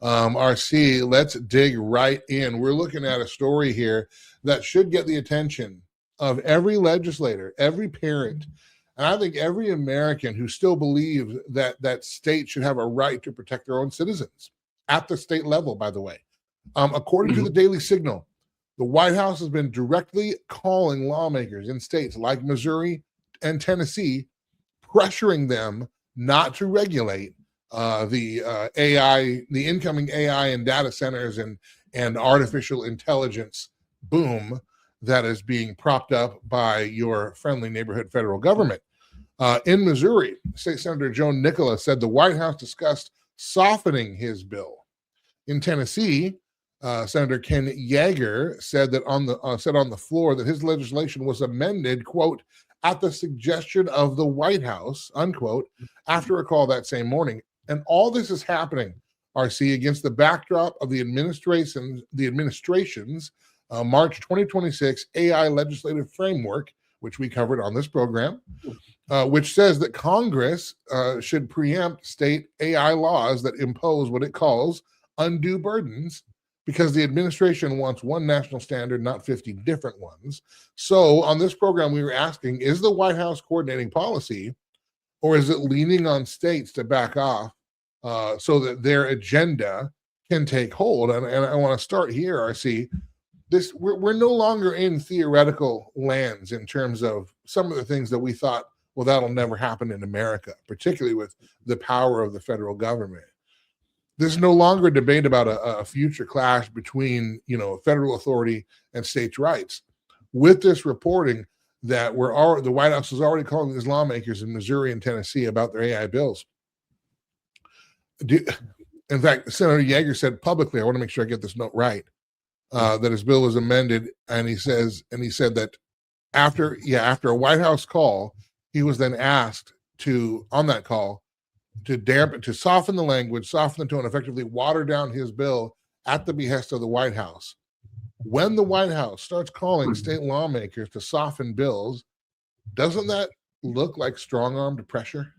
RC, let's dig right in. We're looking at a story here that should get the attention of every legislator, every parent, and I think every American who still believes that states should have a right to protect their own citizens at the state level, by the way. According to the Daily Signal, the White House has been directly calling lawmakers in states like Missouri and Tennessee, pressuring them not to regulate the incoming AI and data centers and artificial intelligence boom that is being propped up by your friendly neighborhood federal government. In Missouri, State Senator Joe Nicola said the White House discussed softening his bill. In Tennessee, Senator Ken Yeager said that on the floor that his legislation was amended, quote, at the suggestion of the White House, unquote, after a call that same morning. And all this is happening, RC, against the backdrop of the administration's March 2026 AI legislative framework, which we covered on this program, which says that Congress should preempt state AI laws that impose what it calls undue burdens, because the administration wants one national standard, not 50 different ones. So on this program, we were asking, is the White House coordinating policy, or is it leaning on states to back off so that their agenda can take hold? And I want to start here, RC. We're no longer in theoretical lands in terms of some of the things that we thought, well, that'll never happen in America, particularly with the power of the federal government. There's no longer a debate about a future clash between, federal authority and states' rights. With this reporting that the White House is already calling these lawmakers in Missouri and Tennessee about their AI bills. In fact, Senator Yeager said publicly, I want to make sure I get this note right, that his bill was amended, and he said that after a White House call, he was then asked on that call to soften the language, soften the tone, effectively water down his bill at the behest of the White House. When the White House starts calling state lawmakers to soften bills, doesn't that look like strong-armed pressure?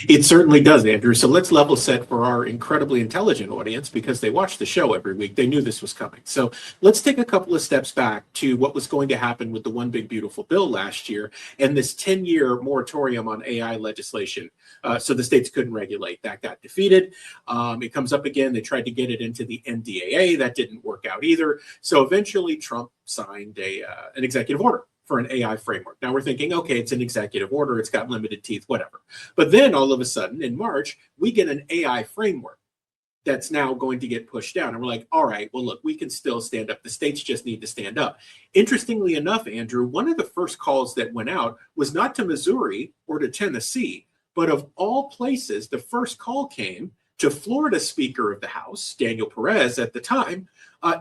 It certainly does, Andrew. So let's level set for our incredibly intelligent audience, because they watch the show every week. They knew this was coming. So let's take a couple of steps back to what was going to happen with the One Big Beautiful Bill last year and this 10-year moratorium on AI legislation. So the states couldn't regulate. That got defeated. It comes up again. They tried to get it into the NDAA. That didn't work out either. So eventually Trump signed an executive order for an AI framework. Now we're thinking, okay, it's an executive order, it's got limited teeth, whatever. But then all of a sudden in March, we get an AI framework that's now going to get pushed down. And we're like, all right, well, look, we can still stand up. The states just need to stand up. Interestingly enough, Andrew, one of the first calls that went out was not to Missouri or to Tennessee, but of all places, the first call came to Florida Speaker of the House, Daniel Perez at the time,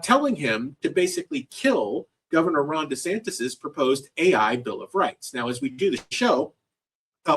telling him to basically kill Governor Ron DeSantis's proposed AI Bill of Rights. Now, as we do the show,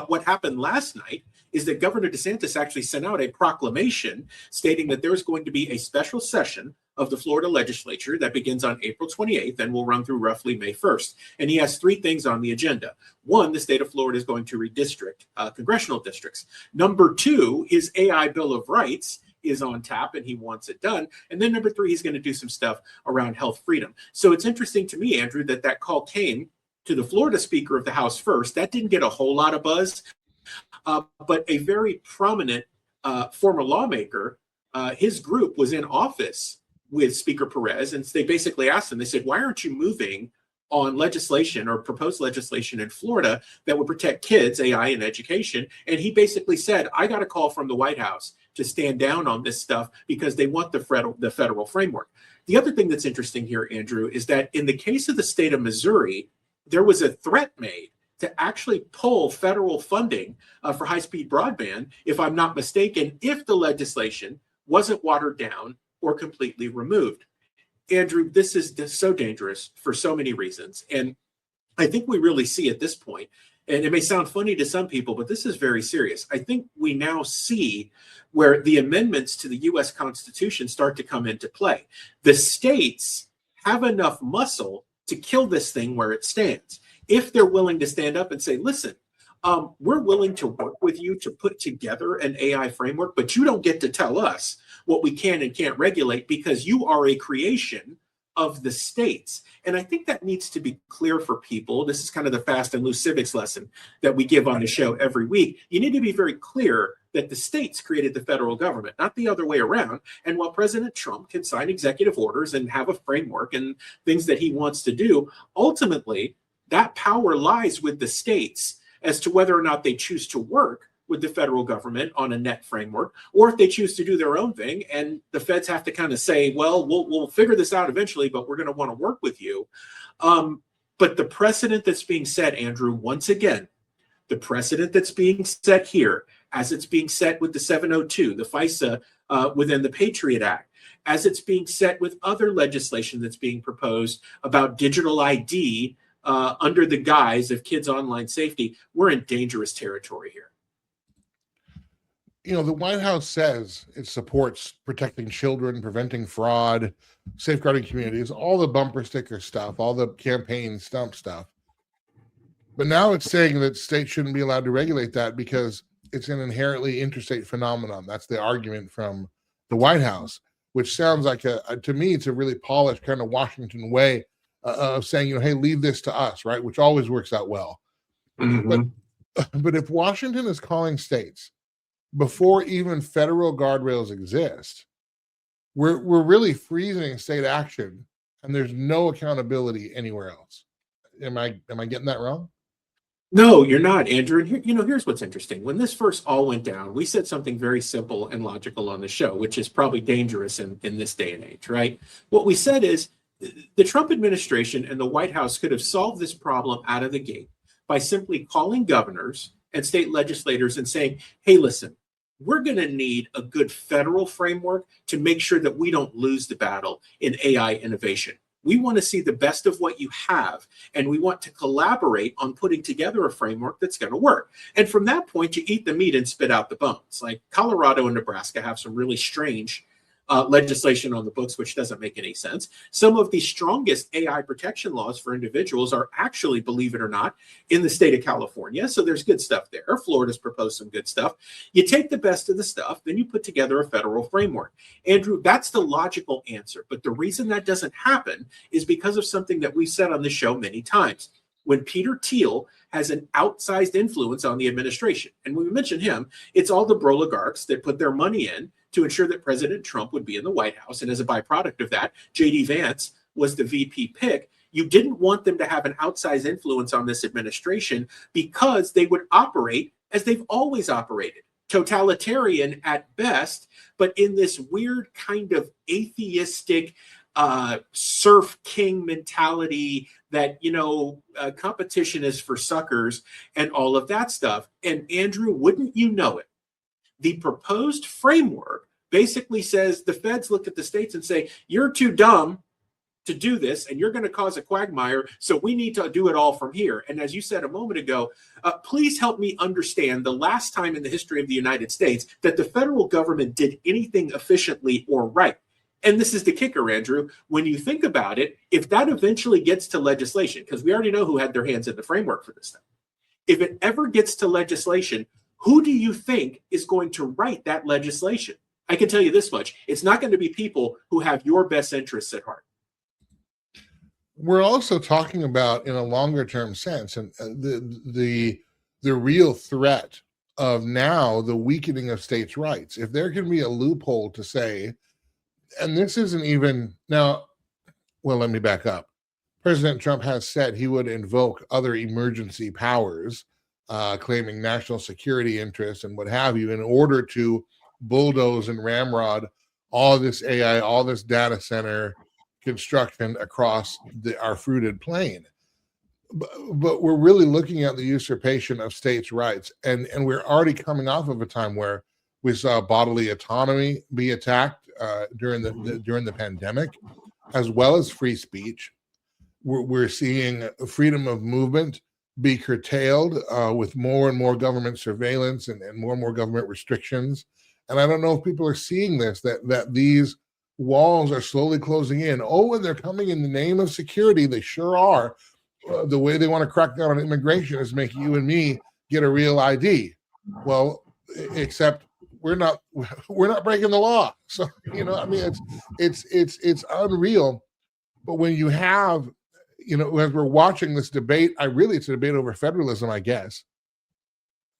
what happened last night is that Governor DeSantis actually sent out a proclamation stating that there's going to be a special session of the Florida legislature that begins on April 28th and will run through roughly May 1st. And he has three things on the agenda. One, the state of Florida is going to redistrict congressional districts. Number two, his AI Bill of Rights is on tap and he wants it done. And then number three, he's going to do some stuff around health freedom. So it's interesting to me, Andrew, that call came to the Florida Speaker of the House first. That didn't get a whole lot of buzz, but a very prominent former lawmaker, his group was in office with Speaker Perez, and they basically asked him, they said, why aren't you moving on legislation or proposed legislation in Florida that would protect kids, AI, and education? And he basically said, I got a call from the White House to stand down on this stuff because they want the federal framework. The other thing that's interesting here, Andrew, is that in the case of the state of Missouri, there was a threat made to actually pull federal funding for high-speed broadband, if I'm not mistaken, if the legislation wasn't watered down or completely removed. Andrew, this is so dangerous for so many reasons. And I think we really see at this point, and it may sound funny to some people, but this is very serious. I think we now see where the amendments to the U.S. Constitution start to come into play. The states have enough muscle to kill this thing where it stands. If they're willing to stand up and say, listen, we're willing to work with you to put together an AI framework, but you don't get to tell us what we can and can't regulate because you are a creation of the states. And I think that needs to be clear for people. This is kind of the fast and loose civics lesson that we give on the show every week. You need to be very clear that the states created the federal government, not the other way around. And while President Trump can sign executive orders and have a framework and things that he wants to do, ultimately, that power lies with the states as to whether or not they choose to work with the federal government on a net framework, or if they choose to do their own thing, and the feds have to kind of say, well, we'll figure this out eventually, but we're going to want to work with you. But the precedent that's being set, Andrew, once again, the precedent that's being set here, as it's being set with the 702, the FISA within the Patriot Act, as it's being set with other legislation that's being proposed about digital ID under the guise of kids' online safety, we're in dangerous territory here. You know, the White House says it supports protecting children, preventing fraud, safeguarding communities, all the bumper sticker stuff, all the campaign stump stuff. But now it's saying that states shouldn't be allowed to regulate that because it's an inherently interstate phenomenon. That's the argument from the White House, which sounds like, to me, it's a really polished kind of Washington way of saying, you know, hey, leave this to us, right? Which always works out well. Mm-hmm. But if Washington is calling states before even federal guardrails exist, we're really freezing state action, and there's no accountability anywhere else. Am I getting that wrong? No, you're not, Andrew. And here, here's what's interesting. When this first all went down, we said something very simple and logical on the show, which is probably dangerous in this day and age, right? What we said is the Trump administration and the White House could have solved this problem out of the gate by simply calling governors and state legislators and saying, hey, listen, we're going to need a good federal framework to make sure that we don't lose the battle in AI innovation. We want to see the best of what you have, and we want to collaborate on putting together a framework that's going to work. And from that point, you eat the meat and spit out the bones. Like Colorado and Nebraska have some really strange legislation on the books, which doesn't make any sense. Some of the strongest AI protection laws for individuals are actually, believe it or not, in the state of California. So there's good stuff there. Florida's proposed some good stuff. You take the best of the stuff, then you put together a federal framework. Andrew, that's the logical answer. But the reason that doesn't happen is because of something that we've said on the show many times. When Peter Thiel has an outsized influence on the administration, and when we mention him, it's all the oligarchs that put their money in to ensure that President Trump would be in the White House. And as a byproduct of that, J.D. Vance was the VP pick. You didn't want them to have an outsized influence on this administration because they would operate as they've always operated, totalitarian at best, but in this weird kind of atheistic serf king mentality that, competition is for suckers and all of that stuff. And Andrew, wouldn't you know it? The proposed framework basically says the feds look at the states and say, you're too dumb to do this, and you're going to cause a quagmire, so we need to do it all from here. And as you said a moment ago, please help me understand the last time in the history of the United States that the federal government did anything efficiently or right. And this is the kicker, Andrew. When you think about it, if that eventually gets to legislation, because we already know who had their hands in the framework for this thing, if it ever gets to legislation, who do you think is going to write that legislation? I can tell you this much. It's not going to be people who have your best interests at heart. We're also talking about, in a longer term sense, and the real threat of now the weakening of states' rights. If there can be a loophole to say, and this isn't even now, well, let me back up. President Trump has said he would invoke other emergency powers, claiming national security interests and what have you, in order to bulldoze and ramrod all this AI, all this data center construction across our fruited plain. But we're really looking at the usurpation of states' rights. And we're already coming off of a time where we saw bodily autonomy be attacked during the pandemic, as well as free speech. We're seeing freedom of movement be curtailed with more and more government surveillance and more and more government restrictions. And I don't know if people are seeing this, that these walls are slowly closing in. Oh, and they're coming in the name of security. They sure are. The way they want to crack down on immigration is make you and me get a real ID. Well, except we're not breaking the law. So, you know, I mean, it's unreal. But when you have, you know, as we're watching this debate, it's a debate over federalism, I guess.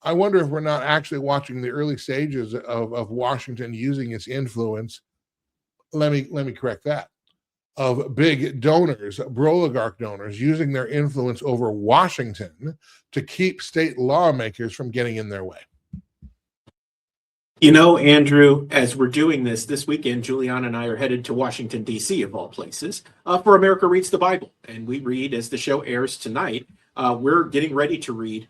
I wonder if we're not actually watching the early stages of Washington using its influence. Let me correct that. Of big donors, oligarch donors, using their influence over Washington to keep state lawmakers from getting in their way. You know, Andrew, as we're doing this weekend, Juliana and I are headed to Washington, D.C., of all places, for America Reads the Bible. And we read, as the show airs tonight, we're getting ready to read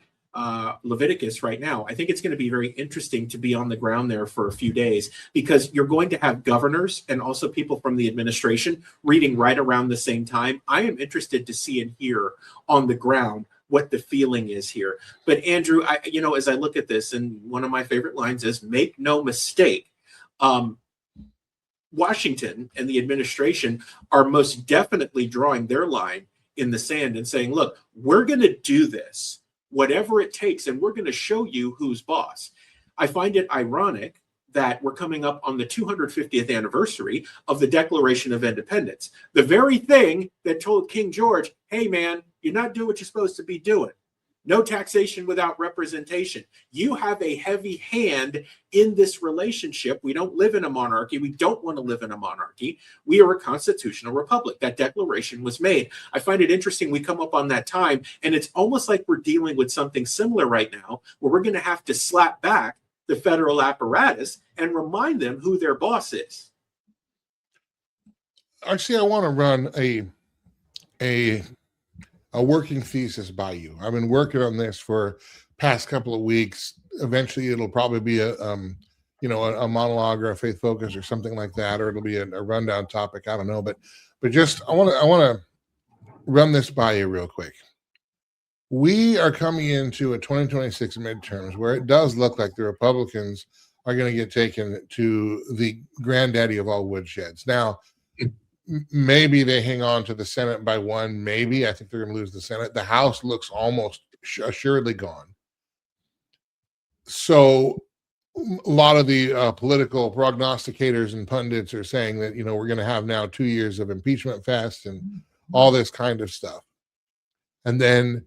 Leviticus right now. I think it's going to be very interesting to be on the ground there for a few days, because you're going to have governors and also people from the administration reading right around the same time. I am interested to see and hear on the ground what the feeling is here. But Andrew, as I look at this, and one of my favorite lines is, make no mistake, Washington and the administration are most definitely drawing their line in the sand and saying, look, we're going to do this, whatever it takes, and we're going to show you who's boss. I find it ironic that we're coming up on the 250th anniversary of the Declaration of Independence, the very thing that told King George, hey, man, you're not doing what you're supposed to be doing. No taxation without representation. You have a heavy hand in this relationship. We don't live in a monarchy. We don't want to live in a monarchy. We are a constitutional republic. That declaration was made. I find it interesting we come up on that time, and it's almost like we're dealing with something similar right now, where we're going to have to slap back the federal apparatus and remind them who their boss is. Actually, I want to run a working thesis by you. I've been working on this for past couple of weeks. Eventually, it'll probably be a monologue or a faith focus or something like that, or it'll be a rundown topic. I don't know, but just I want to run this by you real quick. We are coming into a 2026 midterms where it does look like the Republicans are going to get taken to the granddaddy of all woodsheds. Now, maybe they hang on to the Senate by one. Maybe. I think they're going to lose the Senate. The House looks almost assuredly gone. So a lot of the political prognosticators and pundits are saying that, you know, we're going to have now 2 years of impeachment fest and all this kind of stuff. And then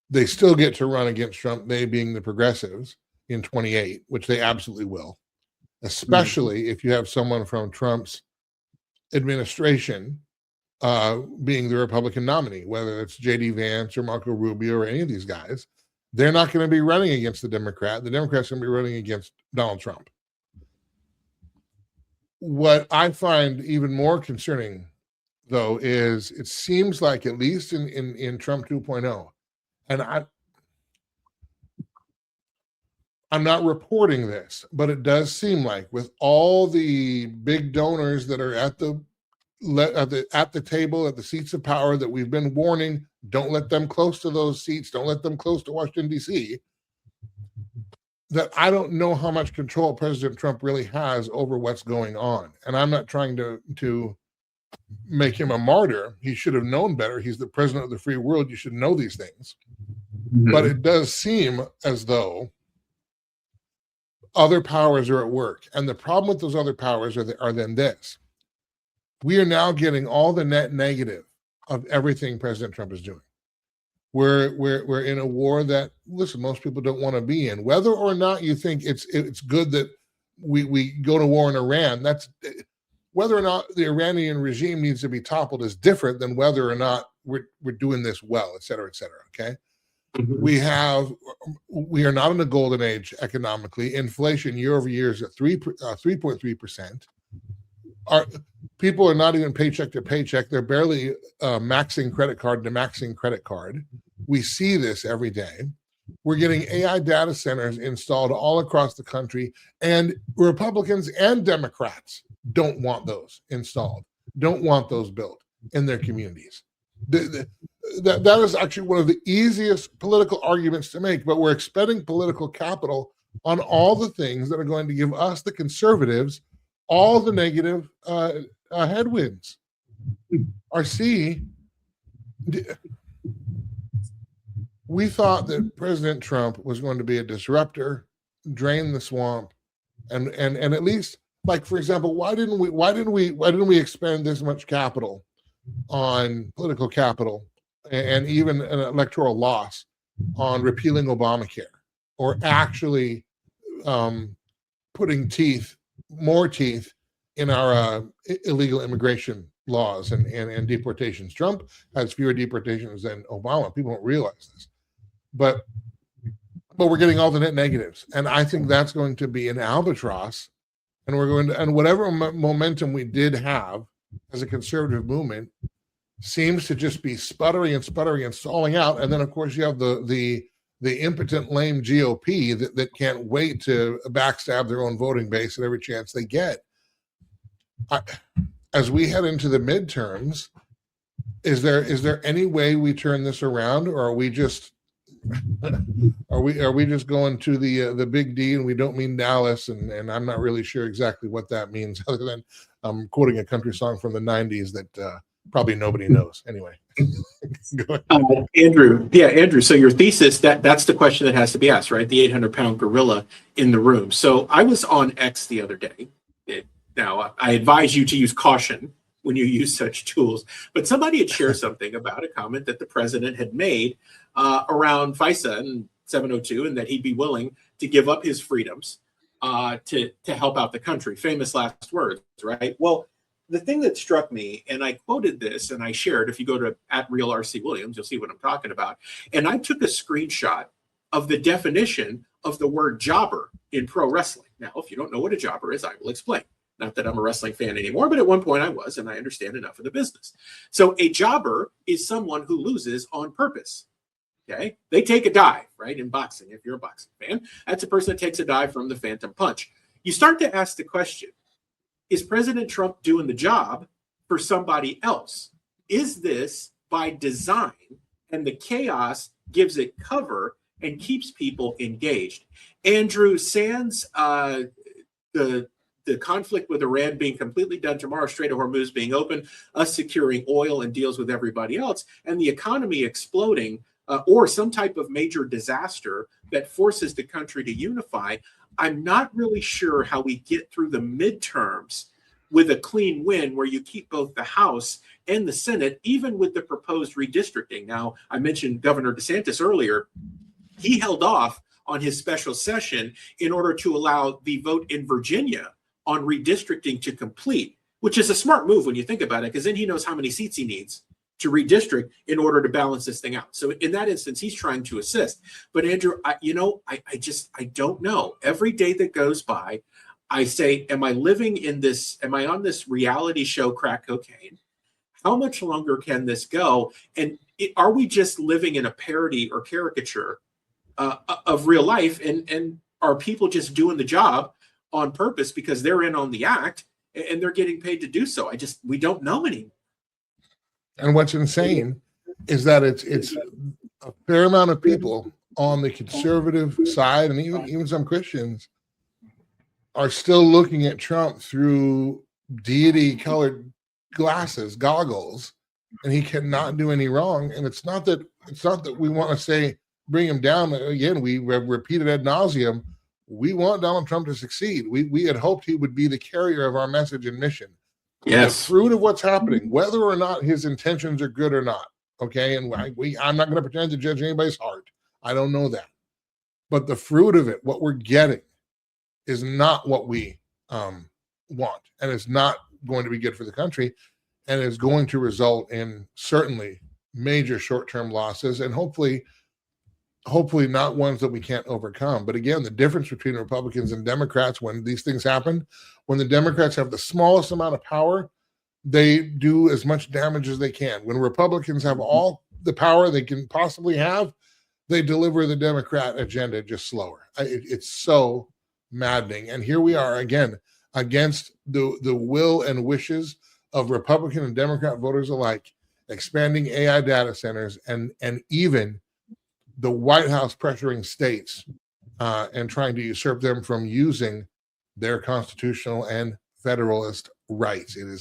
they still get to run against Trump, they being the progressives, in 28, which they absolutely will, especially if you have someone from Trump's administration being the Republican nominee, whether it's J.D. Vance or Marco Rubio or any of these guys. They're not going to be running against the Democrat. The Democrats are going to be running against Donald Trump. What I find even more concerning, though, is it seems like, at least in Trump 2.0, and I'm not reporting this, but it does seem like, with all the big donors that are at the table, at the seats of power, that we've been warning, don't let them close to those seats, don't let them close to Washington, D.C., that I don't know how much control President Trump really has over what's going on. And I'm not trying to make him a martyr. He should have known better. He's the president of the free world. You should know these things. Mm-hmm. But it does seem as though other powers are at work. And the problem with those other powers are then this. We are now getting all the net negative of everything President Trump is doing. We're in a war that, listen, most people don't want to be in. Whether or not you think it's good that we go to war in Iran, that's whether or not the Iranian regime needs to be toppled is different than whether or not we're doing this well, et cetera, okay? Mm-hmm. We are not in a golden age economically. Inflation year over year is at 3.3%. Our people are not even paycheck to paycheck. They're barely maxing credit card to maxing credit card. We see this every day. We're getting AI data centers installed all across the country, and Republicans and Democrats don't want those installed, don't want those built in their communities. That is actually one of the easiest political arguments to make, but we're expending political capital on all the things that are going to give us, the conservatives, all the negative headwinds. RC, we thought that President Trump was going to be a disruptor, drain the swamp, and at least, like, for example, why didn't we expend this much capital on political capital and even an electoral loss on repealing Obamacare, or actually putting more teeth in our illegal immigration laws and deportations. Trump has fewer deportations than Obama. People don't realize this, but we're getting all the net negatives, and I think that's going to be an albatross. And we're going to, and whatever momentum we did have as a conservative movement seems to just be sputtering and stalling out. And then, of course, you have the impotent, lame GOP that can't wait to backstab their own voting base at every chance they get. As we head into the midterms, is there any way we turn this around, or are we just going to the big D, and we don't mean Dallas, and I'm not really sure exactly what that means, other than I'm quoting a country song from the 90s that probably nobody knows. Anyway. Go ahead. Andrew, so your thesis, that's the question that has to be asked, right? The 800-pound gorilla in the room. So I was on X the other day. Now, I advise you to use caution when you use such tools, but somebody had shared something about a comment that the president had made around FISA and 702, and that he'd be willing to give up his freedoms to help out the country. Famous last words, right? Well, the thing that struck me, and I quoted this and I shared, if you go to @RealRCWilliams, you'll see what I'm talking about. And I took a screenshot of the definition of the word jobber in pro wrestling. Now, if you don't know what a jobber is, I will explain. Not that I'm a wrestling fan anymore, but at one point I was, and I understand enough of the business. So a jobber is someone who loses on purpose. Okay? They take a dive, right? In boxing, if you're a boxing fan, that's a person that takes a dive from the phantom punch. You start to ask the question, is President Trump doing the job for somebody else? Is this by design, and the chaos gives it cover and keeps people engaged? Andrew, sans the conflict with Iran being completely done tomorrow, Strait of Hormuz being open, us securing oil and deals with everybody else, and the economy exploding, or some type of major disaster that forces the country to unify, I'm not really sure how we get through the midterms with a clean win where you keep both the House and the Senate, even with the proposed redistricting. Now, I mentioned Governor DeSantis earlier. He held off on his special session in order to allow the vote in Virginia on redistricting to complete, which is a smart move when you think about it, because then he knows how many seats he needs to redistrict in order to balance this thing out. So in that instance, he's trying to assist. But Andrew, I don't know. Every day that goes by, I say, am I living in this? Am I on this reality show, crack cocaine? How much longer can this go? And are we just living in a parody or caricature of real life? And are people just doing the job on purpose because they're in on the act and they're getting paid to do so? We don't know anymore. And what's insane is that it's a fair amount of people on the conservative side, and even some Christians, are still looking at Trump through deity-colored goggles, and he cannot do any wrong. And it's not that we want to say bring him down. Again, we repeated ad nauseum. We want Donald Trump to succeed. We had hoped he would be the carrier of our message and mission. Yes. The fruit of what's happening, whether or not his intentions are good or not. Okay, and I'm not going to pretend to judge anybody's heart. I don't know that. But the fruit of it, what we're getting, is not what we want, and it's not going to be good for the country, and is going to result in certainly major short-term losses, and hopefully not ones that we can't overcome. But again, the difference between Republicans and Democrats when these things happen, when the Democrats have the smallest amount of power, they do as much damage as they can. When Republicans have all the power they can possibly have, they deliver the Democrat agenda just slower. It's so maddening. And here we are again against the will and wishes of Republican and Democrat voters alike, expanding AI data centers and even the White House pressuring states and trying to usurp them from using their constitutional and federalist rights. It is